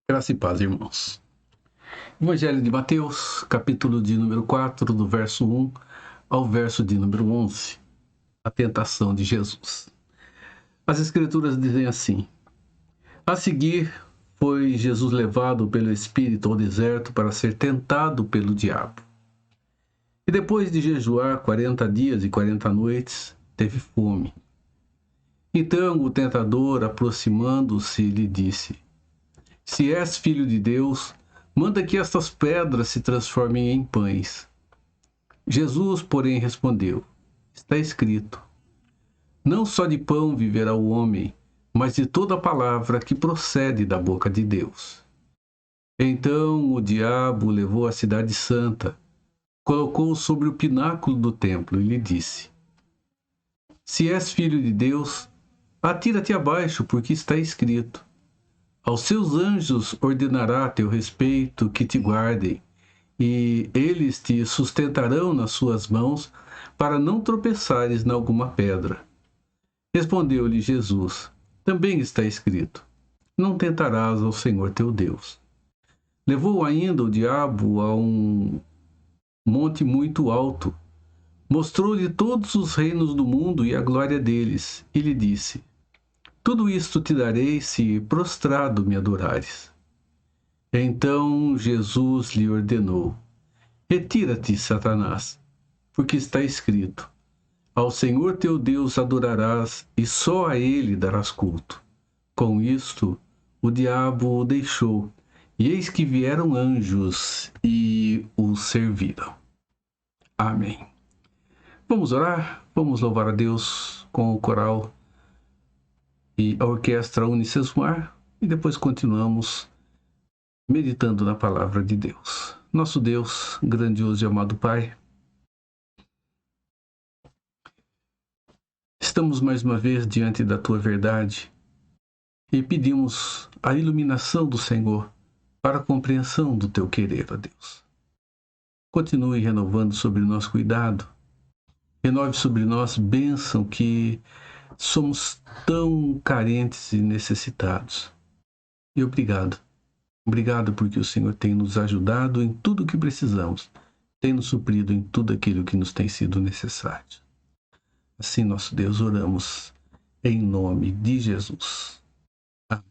Graça e paz, irmãos. Evangelho de Mateus, capítulo de número 4, do verso 1 ao verso de número 11. A tentação de Jesus. As Escrituras dizem assim: A seguir, foi Jesus levado pelo Espírito ao deserto para ser tentado pelo diabo. E depois de jejuar 40 dias e 40 noites, teve fome. Então o tentador, aproximando-se, lhe disse: Se és filho de Deus, manda que estas pedras se transformem em pães. Jesus, porém, respondeu: Está escrito: Não só de pão viverá o homem, mas de toda palavra que procede da boca de Deus. Então o diabo levou a cidade santa, colocou-o sobre o pináculo do templo e lhe disse: Se és filho de Deus, atira-te abaixo, porque está escrito: Aos seus anjos ordenará a teu respeito que te guardem, e eles te sustentarão nas suas mãos, para não tropeçares em alguma pedra. Respondeu-lhe Jesus: Também está escrito: Não tentarás ao Senhor teu Deus. Levou ainda o diabo a um monte muito alto, mostrou-lhe todos os reinos do mundo e a glória deles, e lhe disse: Tudo isto te darei se prostrado me adorares. Então Jesus lhe ordenou: Retira-te, Satanás, porque está escrito: Ao Senhor teu Deus adorarás e só a ele darás culto. Com isto, o diabo o deixou, e eis que vieram anjos e o serviram. Amém. Vamos orar? Vamos louvar a Deus com o coral e a orquestra Unicesumar e depois continuamos meditando na palavra de Deus. Nosso Deus, grandioso e amado Pai, estamos mais uma vez diante da Tua verdade e pedimos a iluminação do Senhor para a compreensão do Teu querer, ó Deus. Continue renovando sobre nós cuidado, renove sobre nós bênção que somos tão carentes e necessitados. E obrigado. Obrigado porque o Senhor tem nos ajudado em tudo o que precisamos, tem nos suprido em tudo aquilo que nos tem sido necessário. Assim, nosso Deus, oramos em nome de Jesus. Amém.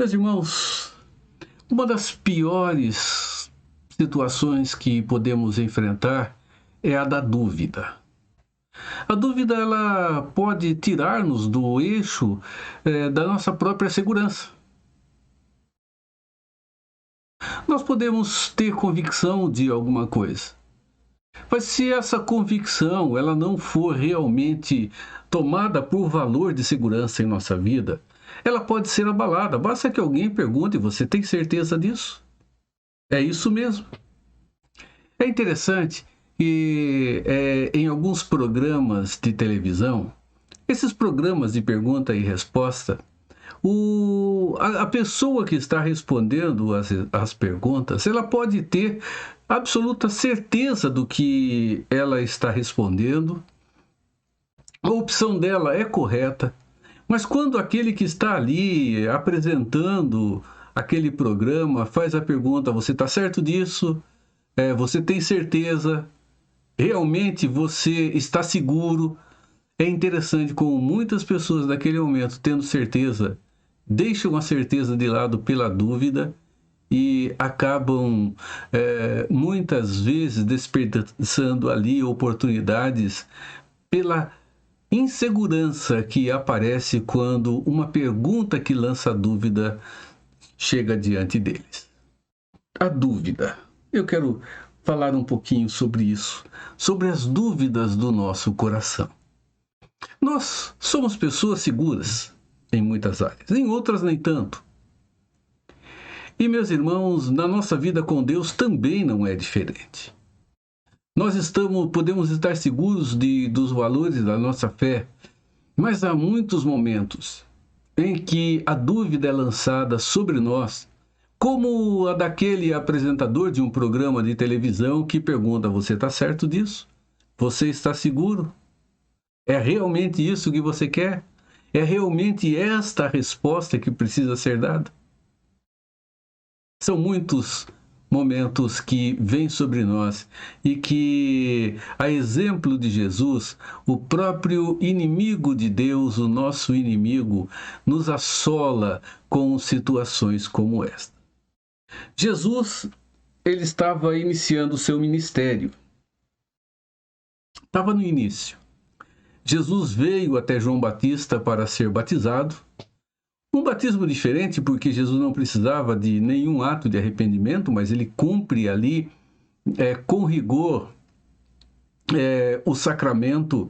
Meus irmãos, uma das piores situações que podemos enfrentar é a da dúvida. A dúvida, ela pode tirar-nos do eixo da nossa própria segurança. Nós podemos ter convicção de alguma coisa, mas se essa convicção ela não for realmente tomada por valor de segurança em nossa vida, ela pode ser abalada. Basta que alguém pergunte: você tem certeza disso? É isso mesmo. É interessante que em alguns programas de televisão, esses programas de pergunta e resposta, a pessoa que está respondendo as perguntas, ela pode ter absoluta certeza do que ela está respondendo, a opção dela é correta, mas quando aquele que está ali apresentando aquele programa faz a pergunta: você está certo disso? Você tem certeza? Realmente você está seguro? É interessante como muitas pessoas naquele momento, tendo certeza, deixam a certeza de lado pela dúvida e acabam muitas vezes desperdiçando ali oportunidades pela insegurança que aparece quando uma pergunta que lança dúvida chega diante deles. A dúvida. Eu quero falar um pouquinho sobre isso, sobre as dúvidas do nosso coração. Nós somos pessoas seguras em muitas áreas, em outras nem tanto. E, meus irmãos, na nossa vida com Deus também não é diferente. Nós podemos estar seguros dos valores da nossa fé, mas há muitos momentos em que a dúvida é lançada sobre nós, como a daquele apresentador de um programa de televisão que pergunta: você está certo disso? Você está seguro? É realmente isso que você quer? É realmente esta a resposta que precisa ser dada? São muitos momentos que vêm sobre nós e que, a exemplo de Jesus, o próprio inimigo de Deus, o nosso inimigo, nos assola com situações como esta. Jesus, ele estava iniciando o seu ministério. Estava no início. Jesus veio até João Batista para ser batizado. Um batismo diferente, porque Jesus não precisava de nenhum ato de arrependimento, mas ele cumpre ali com rigor o sacramento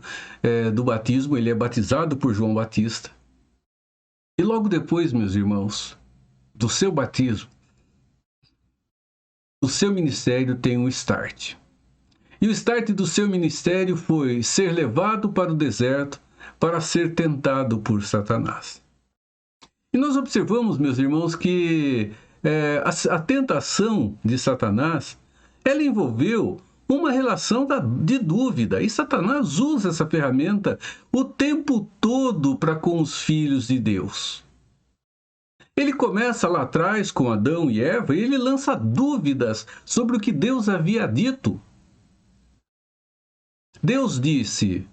do batismo. Ele é batizado por João Batista. E logo depois, meus irmãos, do seu batismo, o seu ministério tem um start. E o start do seu ministério foi ser levado para o deserto para ser tentado por Satanás. E nós observamos, meus irmãos, que a tentação de Satanás, ela envolveu uma relação de dúvida. E Satanás usa essa ferramenta o tempo todo para com os filhos de Deus. Ele começa lá atrás com Adão e Eva e ele lança dúvidas sobre o que Deus havia dito. Deus disse: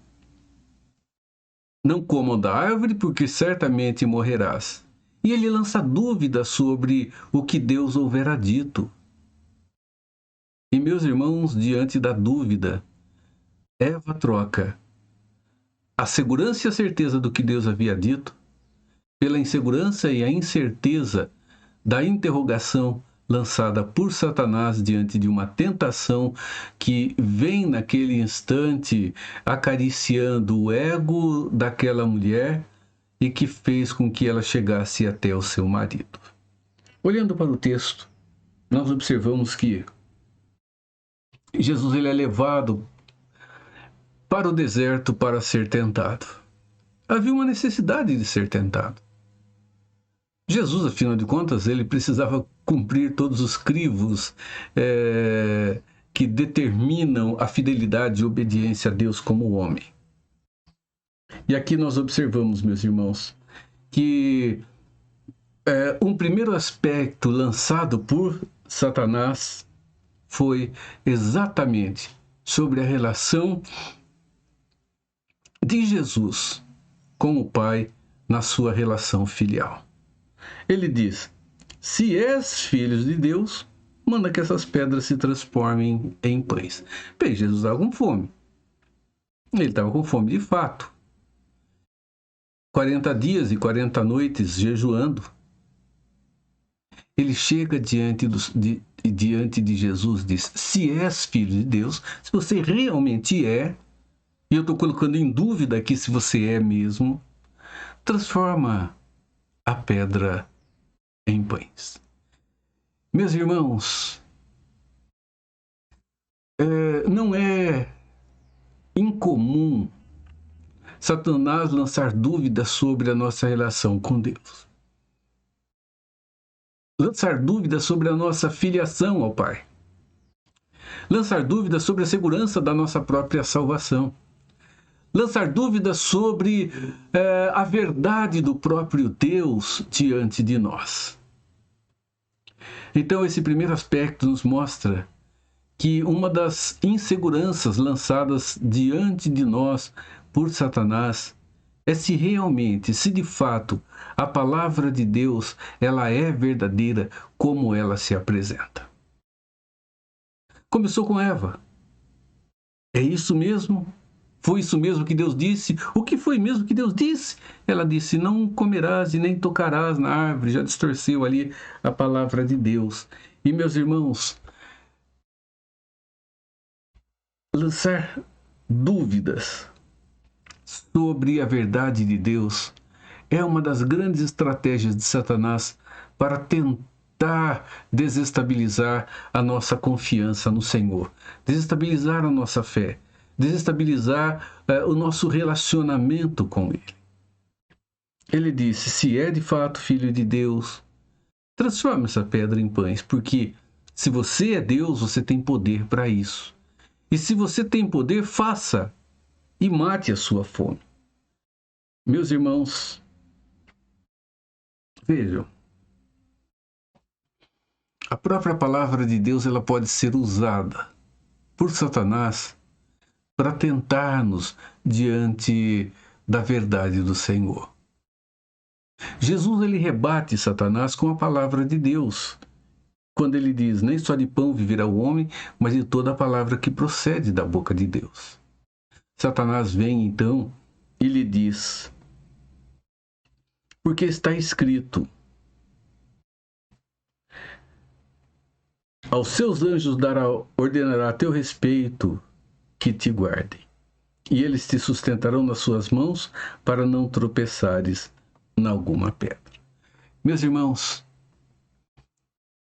não comam da árvore, porque certamente morrerás. E ele lança dúvidas sobre o que Deus houvera dito. E, meus irmãos, diante da dúvida, Eva troca a segurança e a certeza do que Deus havia dito pela insegurança e a incerteza da interrogação lançada por Satanás diante de uma tentação que vem naquele instante acariciando o ego daquela mulher e que fez com que ela chegasse até o seu marido. Olhando para o texto, nós observamos que Jesus ele é levado para o deserto para ser tentado. Havia uma necessidade de ser tentado. Jesus, afinal de contas, ele precisava cumprir todos os crivos que determinam a fidelidade e obediência a Deus como homem. E aqui nós observamos, meus irmãos, que um primeiro aspecto lançado por Satanás foi exatamente sobre a relação de Jesus com o Pai na sua relação filial. ele diz: se és filhos de Deus, manda que essas pedras se transformem em pães. Bem, Jesus estava com fome. Ele estava com fome de fato. 40 dias e 40 noites jejuando. Ele chega diante de Jesus e diz: se és filho de Deus, se você realmente é, e eu estou colocando em dúvida aqui se você é mesmo, transforma a pedra em pães. Meus irmãos, não é incomum Satanás lançar dúvidas sobre a nossa relação com Deus. Lançar dúvidas sobre a nossa filiação ao Pai. Lançar dúvidas sobre a segurança da nossa própria salvação. Lançar dúvidas sobre a verdade do próprio Deus diante de nós. Então, esse primeiro aspecto nos mostra que uma das inseguranças lançadas diante de nós por Satanás é se realmente, se de fato, a palavra de Deus ela é verdadeira como ela se apresenta. Começou com Eva. É isso mesmo? Foi isso mesmo que Deus disse? O que foi mesmo que Deus disse? Ela disse: não comerás e nem tocarás na árvore. Já distorceu ali a palavra de Deus. E, meus irmãos, lançar dúvidas sobre a verdade de Deus é uma das grandes estratégias de Satanás para tentar desestabilizar a nossa confiança no Senhor, desestabilizar a nossa fé, desestabilizar o nosso relacionamento com Ele. Ele disse: se é de fato filho de Deus, transforme essa pedra em pães, porque se você é Deus, você tem poder para isso. E se você tem poder, faça e mate a sua fome. Meus irmãos, vejam, a própria palavra de Deus ela pode ser usada por Satanás para tentar-nos diante da verdade do Senhor. Jesus ele rebate Satanás com a palavra de Deus, quando ele diz: nem só de pão viverá o homem, mas de toda a palavra que procede da boca de Deus. Satanás vem então e lhe diz: porque está escrito: aos seus anjos ordenará a teu respeito que te guardem, e eles te sustentarão nas suas mãos para não tropeçares em alguma pedra. Meus irmãos,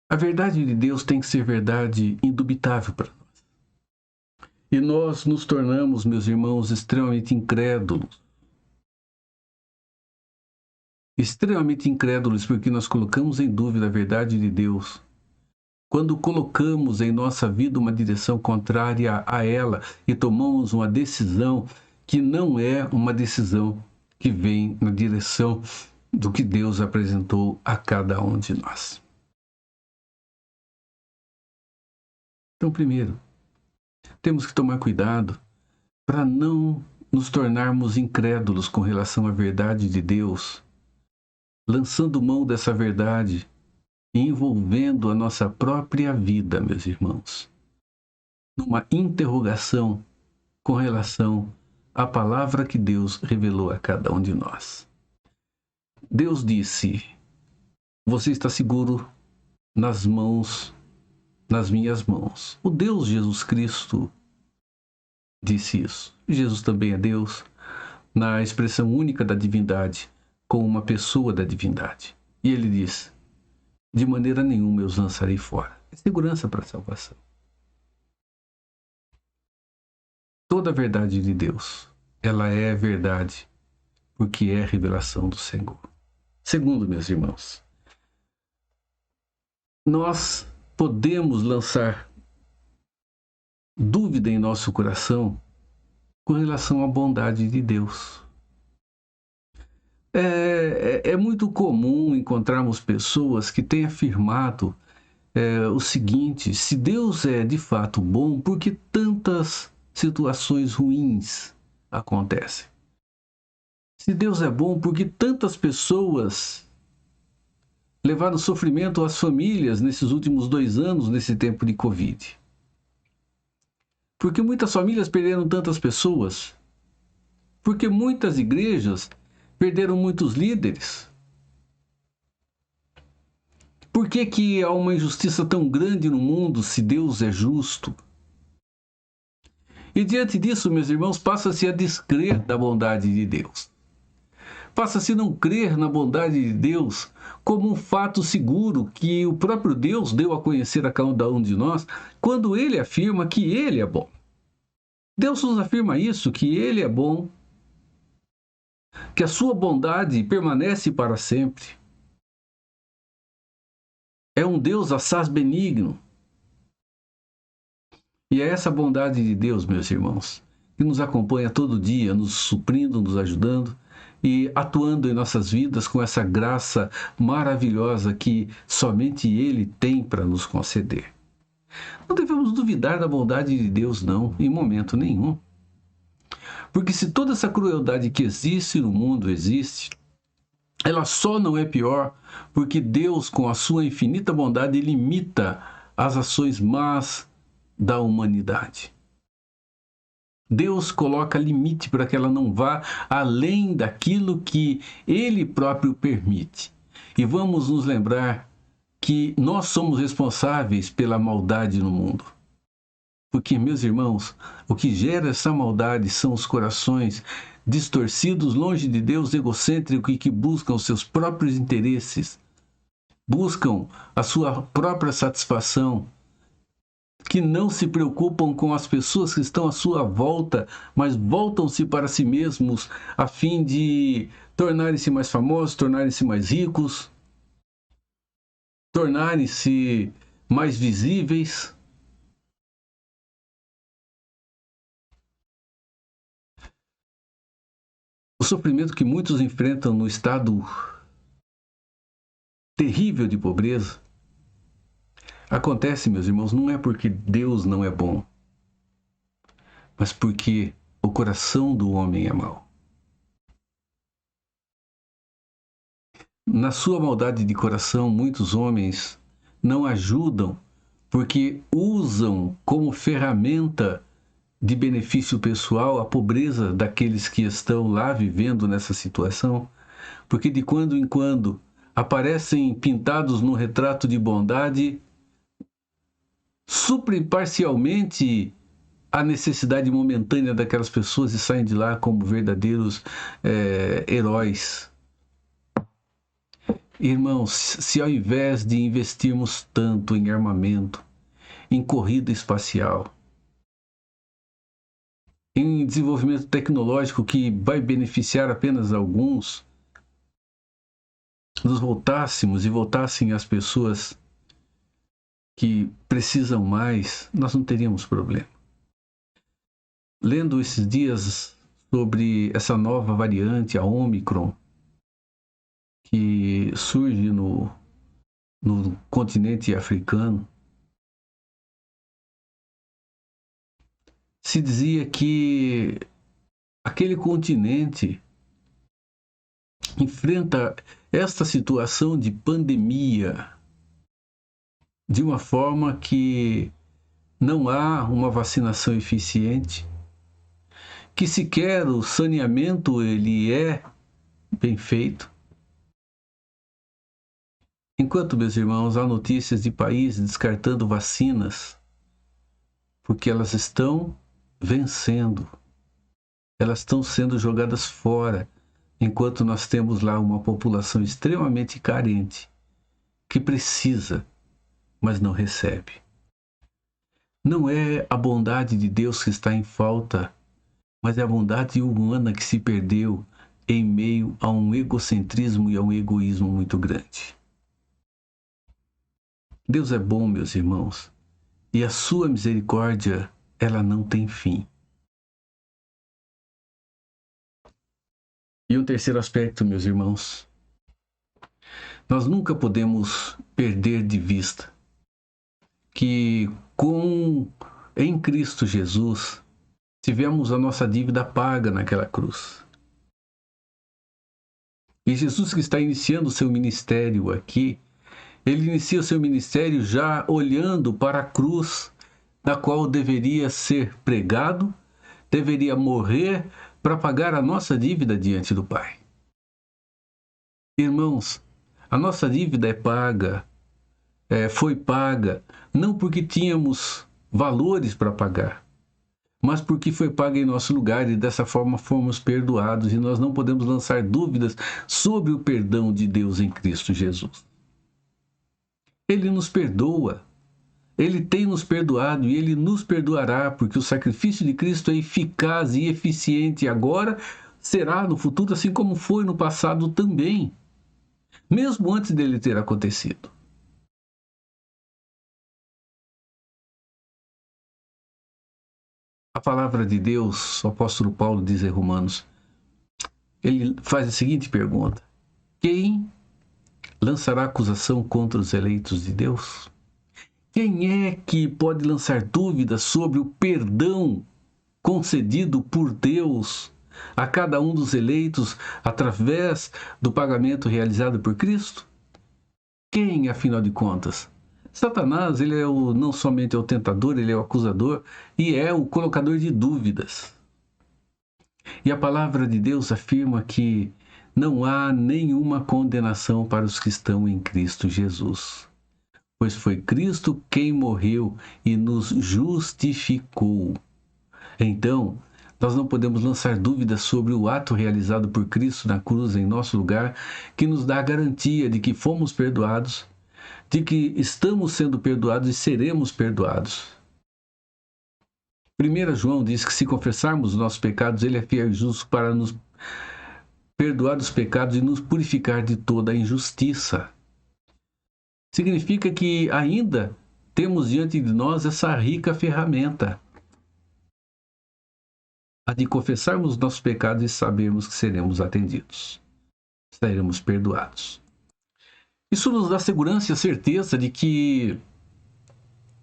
a verdade de Deus tem que ser verdade indubitável para nós. E nós nos tornamos, meus irmãos, extremamente incrédulos. Extremamente incrédulos porque nós colocamos em dúvida a verdade de Deus. Quando colocamos em nossa vida uma direção contrária a ela e tomamos uma decisão que não é uma decisão que vem na direção do que Deus apresentou a cada um de nós. Então, primeiro, temos que tomar cuidado para não nos tornarmos incrédulos com relação à verdade de Deus, lançando mão dessa verdade e envolvendo a nossa própria vida, meus irmãos, numa interrogação com relação à palavra que Deus revelou a cada um de nós. Deus disse: você está seguro nas minhas mãos. O Deus Jesus Cristo disse isso. Jesus também é Deus, na expressão única da divindade, com uma pessoa da divindade. E ele diz: de maneira nenhuma eu os lançarei fora. É segurança para a salvação. Toda a verdade de Deus, ela é verdade, porque é a revelação do Senhor. Segundo, meus irmãos, nós podemos lançar dúvida em nosso coração com relação à bondade de Deus. É muito comum encontrarmos pessoas que têm afirmado o seguinte: se Deus é de fato bom, por que tantas situações ruins acontecem? Se Deus é bom, por que tantas pessoas levado sofrimento às famílias nesses últimos 2 anos, nesse tempo de Covid. Porque muitas famílias perderam tantas pessoas. Porque muitas igrejas perderam muitos líderes. Por que que há uma injustiça tão grande no mundo se Deus é justo? E diante disso, meus irmãos, passa-se a descrer da bondade de Deus. Passa-se a não crer na bondade de Deus como um fato seguro que o próprio Deus deu a conhecer a cada um de nós quando ele afirma que ele é bom. Deus nos afirma isso, que ele é bom, que a sua bondade permanece para sempre. É um Deus assaz benigno. E é essa bondade de Deus, meus irmãos, que nos acompanha todo dia, nos suprindo, nos ajudando e atuando em nossas vidas com essa graça maravilhosa que somente Ele tem para nos conceder. Não devemos duvidar da bondade de Deus, não, em momento nenhum. Porque se toda essa crueldade que existe no mundo existe, ela só não é pior porque Deus, com a sua infinita bondade, limita as ações más da humanidade. Deus coloca limite para que ela não vá além daquilo que Ele próprio permite. E vamos nos lembrar que nós somos responsáveis pela maldade no mundo. Porque, meus irmãos, o que gera essa maldade são os corações distorcidos, longe de Deus, egocêntricos e que buscam os seus próprios interesses, buscam a sua própria satisfação, que não se preocupam com as pessoas que estão à sua volta, mas voltam-se para si mesmos a fim de tornarem-se mais famosos, tornarem-se mais ricos, tornarem-se mais visíveis. O sofrimento que muitos enfrentam no estado terrível de pobreza acontece, meus irmãos, não é porque Deus não é bom, mas porque o coração do homem é mau. Na sua maldade de coração, muitos homens não ajudam porque usam como ferramenta de benefício pessoal a pobreza daqueles que estão lá vivendo nessa situação, porque de quando em quando aparecem pintados no retrato de bondade, suprem parcialmente a necessidade momentânea daquelas pessoas e saem de lá como verdadeiros heróis. Irmãos, se ao invés de investirmos tanto em armamento, em corrida espacial, em desenvolvimento tecnológico que vai beneficiar apenas alguns, nos voltássemos e voltassem as pessoas que precisam mais, nós não teríamos problema. Lendo esses dias sobre essa nova variante, a Ômicron, que surge no continente africano, se dizia que aquele continente enfrenta esta situação de pandemia de uma forma que não há uma vacinação eficiente, que sequer o saneamento ele é bem feito. Enquanto, meus irmãos, há notícias de países descartando vacinas porque elas estão vencendo, elas estão sendo jogadas fora, enquanto nós temos lá uma população extremamente carente, que precisa, mas não recebe. Não é a bondade de Deus que está em falta, mas é a bondade humana que se perdeu em meio a um egocentrismo e a um egoísmo muito grande. Deus é bom, meus irmãos, e a sua misericórdia, ela não tem fim. E um terceiro aspecto, meus irmãos, nós nunca podemos perder de vista que em Cristo Jesus tivemos a nossa dívida paga naquela cruz. E Jesus, que está iniciando o seu ministério aqui, Ele inicia o seu ministério já olhando para a cruz, na qual deveria ser pregado, deveria morrer para pagar a nossa dívida diante do Pai. Irmãos, a nossa dívida é paga, foi paga, não porque tínhamos valores para pagar, mas porque foi paga em nosso lugar e dessa forma fomos perdoados, e nós não podemos lançar dúvidas sobre o perdão de Deus em Cristo Jesus. Ele nos perdoa, Ele tem nos perdoado e Ele nos perdoará, porque o sacrifício de Cristo é eficaz e eficiente agora, será no futuro, assim como foi no passado também, mesmo antes dele ter acontecido. A palavra de Deus, o apóstolo Paulo diz em Romanos, ele faz a seguinte pergunta: quem lançará acusação contra os eleitos de Deus? Quem é que pode lançar dúvidas sobre o perdão concedido por Deus a cada um dos eleitos através do pagamento realizado por Cristo? Quem, afinal de contas? Satanás, ele é não somente o tentador, ele é o acusador e é o colocador de dúvidas. E a palavra de Deus afirma que não há nenhuma condenação para os que estão em Cristo Jesus, pois foi Cristo quem morreu e nos justificou. Então, nós não podemos lançar dúvidas sobre o ato realizado por Cristo na cruz em nosso lugar, que nos dá a garantia de que fomos perdoados, de que estamos sendo perdoados e seremos perdoados. 1 João diz que se confessarmos os nossos pecados, Ele é fiel e justo para nos perdoar dos pecados e nos purificar de toda a injustiça. Significa que ainda temos diante de nós essa rica ferramenta, a de confessarmos os nossos pecados e sabermos que seremos atendidos, seremos perdoados. Isso nos dá segurança e a certeza de que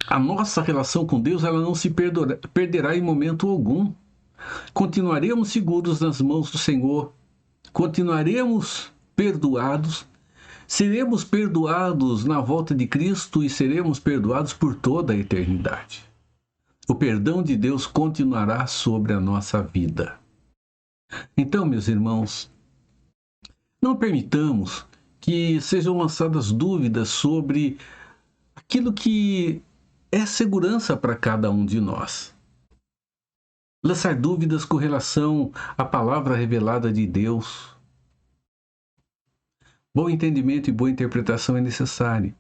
a nossa relação com Deus ela não se perderá em momento algum. Continuaremos seguros nas mãos do Senhor, continuaremos perdoados, seremos perdoados na volta de Cristo e seremos perdoados por toda a eternidade. O perdão de Deus continuará sobre a nossa vida. Então, meus irmãos, não permitamos que sejam lançadas dúvidas sobre aquilo que é segurança para cada um de nós. Lançar dúvidas com relação à palavra revelada de Deus. Bom entendimento e boa interpretação é necessário.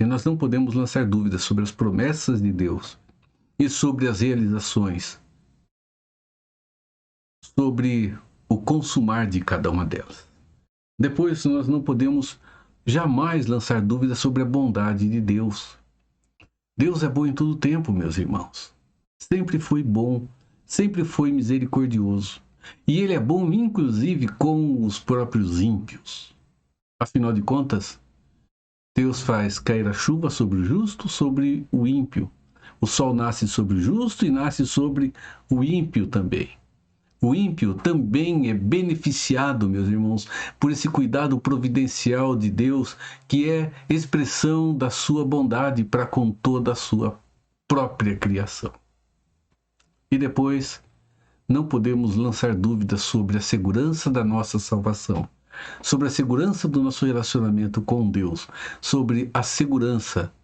E nós não podemos lançar dúvidas sobre as promessas de Deus e sobre as realizações, sobre o consumar de cada uma delas. Depois, nós não podemos jamais lançar dúvidas sobre a bondade de Deus. Deus é bom em todo tempo, meus irmãos. Sempre foi bom, sempre foi misericordioso. E Ele é bom, inclusive, com os próprios ímpios. Afinal de contas, Deus faz cair a chuva sobre o justo, sobre o ímpio. O sol nasce sobre o justo e nasce sobre o ímpio também. O ímpio também é beneficiado, meus irmãos, por esse cuidado providencial de Deus, que é expressão da sua bondade para com toda a sua própria criação. E depois, não podemos lançar dúvidas sobre a segurança da nossa salvação, sobre a segurança do nosso relacionamento com Deus, sobre a segurança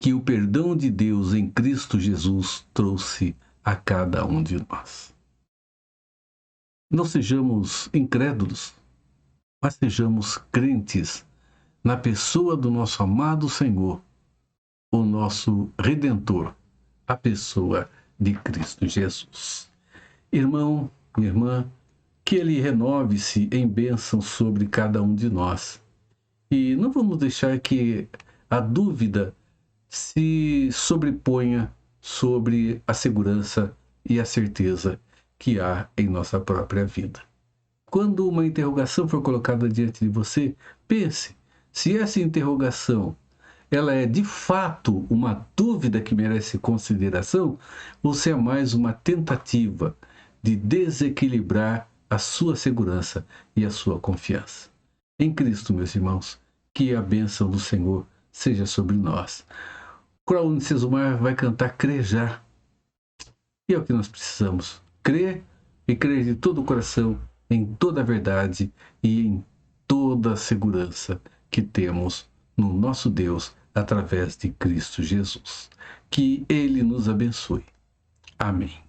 que o perdão de Deus em Cristo Jesus trouxe a cada um de nós. Não sejamos incrédulos, mas sejamos crentes na pessoa do nosso amado Senhor, o nosso Redentor, a pessoa de Cristo Jesus. Irmão, minha irmã, que Ele renove-se em bênção sobre cada um de nós. E não vamos deixar que a dúvida se sobreponha sobre a segurança e a certeza que há em nossa própria vida. Quando uma interrogação for colocada diante de você, pense se essa interrogação ela é de fato uma dúvida que merece consideração ou se é mais uma tentativa de desequilibrar a sua segurança e a sua confiança. Em Cristo, meus irmãos, que a bênção do Senhor seja sobre nós. O coral Unicesumar vai cantar Crejar. E é o que nós precisamos. Crer e crer de todo o coração em toda a verdade e em toda a segurança que temos no nosso Deus através de Cristo Jesus. Que Ele nos abençoe. Amém.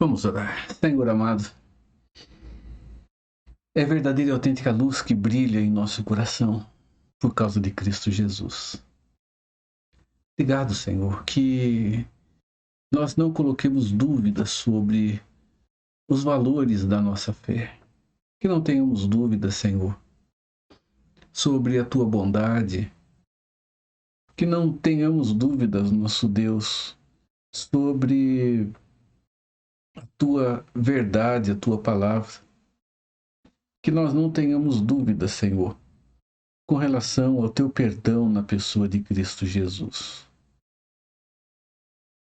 Vamos orar. Senhor amado, é verdadeira e autêntica luz que brilha em nosso coração por causa de Cristo Jesus. Obrigado, Senhor, que nós não coloquemos dúvidas sobre os valores da nossa fé. Que não tenhamos dúvida, Senhor, sobre a tua bondade. Que não tenhamos dúvidas, nosso Deus, sobre a tua verdade, a tua palavra. Que nós não tenhamos dúvidas, Senhor, com relação ao teu perdão na pessoa de Cristo Jesus.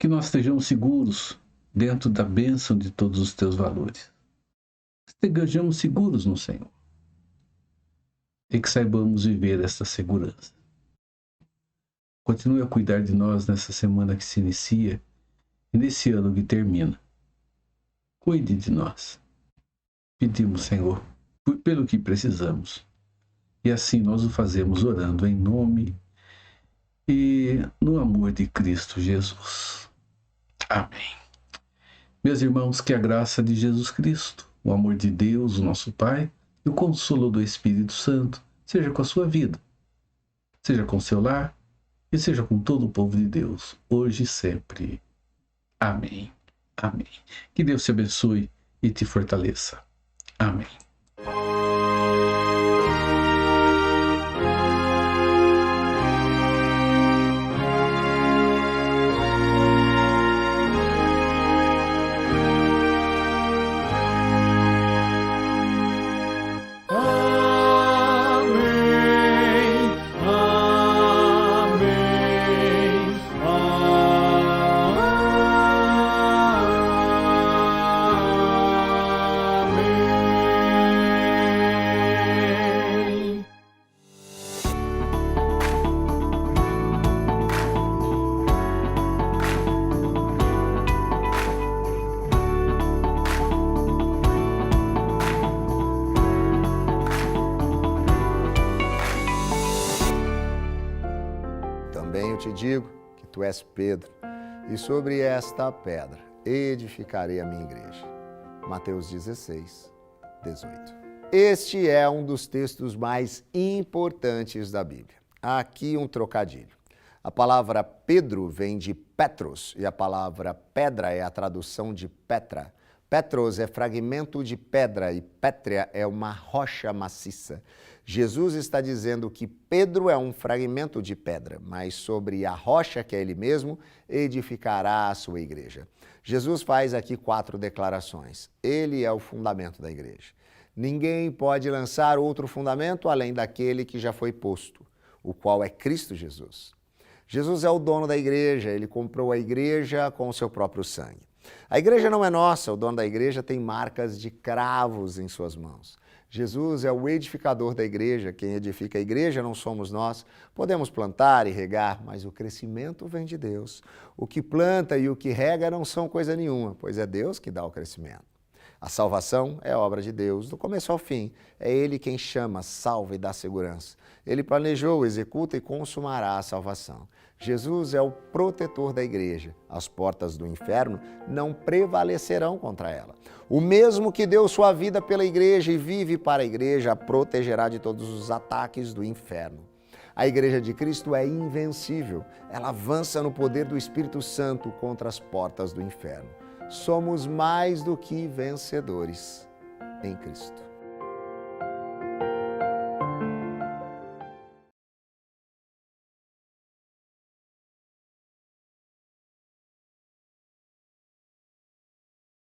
Que nós estejamos seguros dentro da bênção de todos os teus valores. Que estejamos seguros no Senhor. E que saibamos viver essa segurança. Continue a cuidar de nós nessa semana que se inicia e nesse ano que termina. Cuide de nós. Pedimos, Senhor, pelo que precisamos. E assim nós o fazemos orando em nome e no amor de Cristo Jesus. Amém. Meus irmãos, que a graça de Jesus Cristo, o amor de Deus, o nosso Pai, e o consolo do Espírito Santo seja com a sua vida, seja com o seu lar e seja com todo o povo de Deus, hoje e sempre. Amém. Amém. Que Deus te abençoe e te fortaleça. Amém. Também eu te digo que tu és Pedro, e sobre esta pedra edificarei a minha igreja. Mateus 16, 18. Este é um dos textos mais importantes da Bíblia. Aqui um trocadilho. A palavra Pedro vem de Petros, e a palavra pedra é a tradução de Petra. Petros é fragmento de pedra e pétrea é uma rocha maciça. Jesus está dizendo que Pedro é um fragmento de pedra, mas sobre a rocha, que é ele mesmo, edificará a sua igreja. Jesus faz aqui 4 declarações. Ele é o fundamento da igreja. Ninguém pode lançar outro fundamento além daquele que já foi posto, o qual é Cristo Jesus. Jesus é o dono da igreja, ele comprou a igreja com o seu próprio sangue. A igreja não é nossa, o dono da igreja tem marcas de cravos em suas mãos. Jesus é o edificador da igreja, quem edifica a igreja não somos nós. Podemos plantar e regar, mas o crescimento vem de Deus. O que planta e o que rega não são coisa nenhuma, pois é Deus que dá o crescimento. A salvação é obra de Deus, do começo ao fim. É Ele quem chama, salva e dá segurança. Ele planejou, executa e consumará a salvação. Jesus é o protetor da igreja. As portas do inferno não prevalecerão contra ela. O mesmo que deu sua vida pela igreja e vive para a igreja, a protegerá de todos os ataques do inferno. A igreja de Cristo é invencível. Ela avança no poder do Espírito Santo contra as portas do inferno. Somos mais do que vencedores em Cristo.